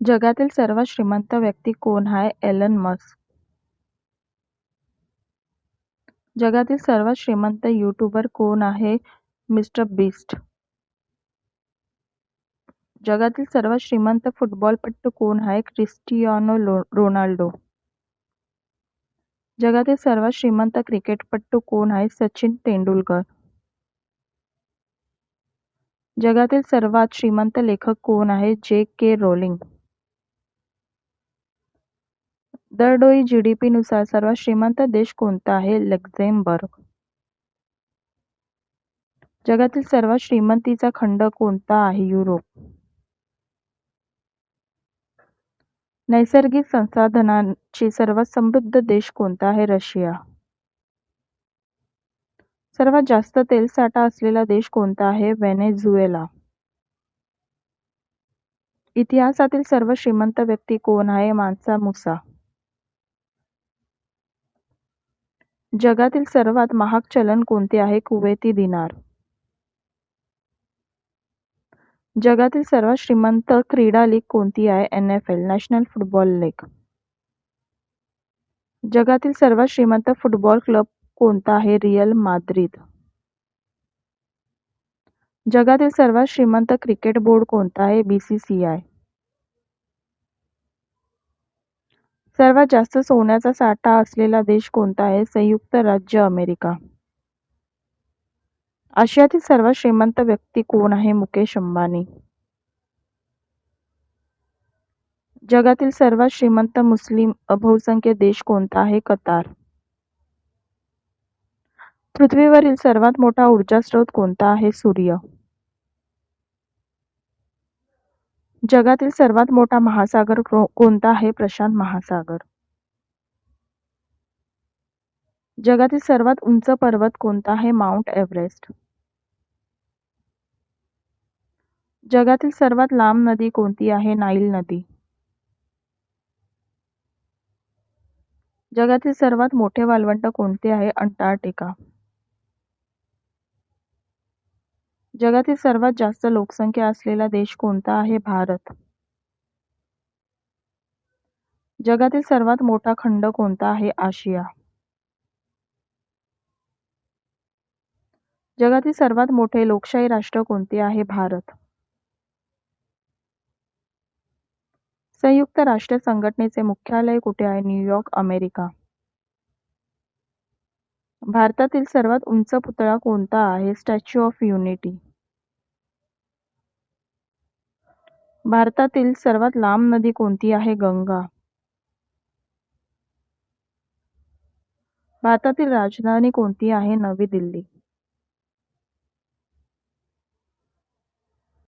जगातील सर्वात श्रीमंत व्यक्ती कोण आहे? Elon Musk. जगातील सर्वात श्रीमंत यूट्यूबर कोण आहे? Mister Beast. जगातील सर्वात श्रीमंत फुटबॉलपटू कोण आहे? Cristiano Ronaldo. जगातील सर्वात श्रीमंत क्रिकेटपटू कोण आहे? सचिन तेंडुलकर. जगातील सर्वात श्रीमंत लेखक कोण आहे? जे.के. रोलिंग. दरडोई जीडीपी नुसार सर्वात श्रीमंत देश कोणता आहे? लक्झेंबर्ग. जगातील सर्वात श्रीमंतीचा खंड कोणता आहे? युरोप. नैसर्गिक संसाधनांची सर्वात समृद्ध देश कोणता आहे? रशिया. सर्वात जास्त तेलसाठा असलेला देश कोणता आहे? व्हेनेझुएला. इतिहासातील सर्वात श्रीमंत व्यक्ती कोण आहे? मान्सा मुसा. जगातील सर्वात महाग चलन कोणते आहे? कुवेती दिनार. जगातील सर्वात श्रीमंत क्रीडा लीग कोणती आहे? NFL, national football league. जगातील सर्वात श्रीमंत फुटबॉल क्लब कोणता आहे? Real Madrid. जगातील सर्वात श्रीमंत क्रिकेट बोर्ड कोणता आहे? BCCI. सर्वात जास्त सोन्याचा साठा असलेला देश कोणता आहे? संयुक्त राज्य अमेरिका. आशियातील सर्वात श्रीमंत व्यक्ती कोण आहे? मुकेश अंबानी. जगातील सर्वात श्रीमंत मुस्लिम बहुसंख्य देश कोणता आहे? कतार. पृथ्वीवरील सर्वात मोठा ऊर्जा स्रोत कोणता आहे? सूर्य. जगातील सर्वात मोठा महासागर कोणता आहे? प्रशांत महासागर. जगातील सर्वात उंच पर्वत कोणता आहे? Mount Everest. जगातील सर्वात लांब नदी कोणती आहे? नाईल नदी. जगातील सर्वात मोठे वाळवंट कोणते आहे? अंटार्क्टिका. जगातील सर्वात जास्त लोकसंख्या असलेला देश कोणता आहे? भारत. जगातील सर्वात मोठा खंड कोणता आहे? आशिया. जगातील सर्वात मोठे लोकशाही राष्ट्र कोणते आहे? भारत. संयुक्त राष्ट्र संघटनेचे मुख्यालय कुठे आहे? New York, America. भारतातील सर्वात उंच पुतळा कोणता आहे? Statue of unity. भारतातील सर्वात लांब नदी कोणती आहे? गंगा. भारतातील राजधानी कोणती आहे? नवी दिल्ली.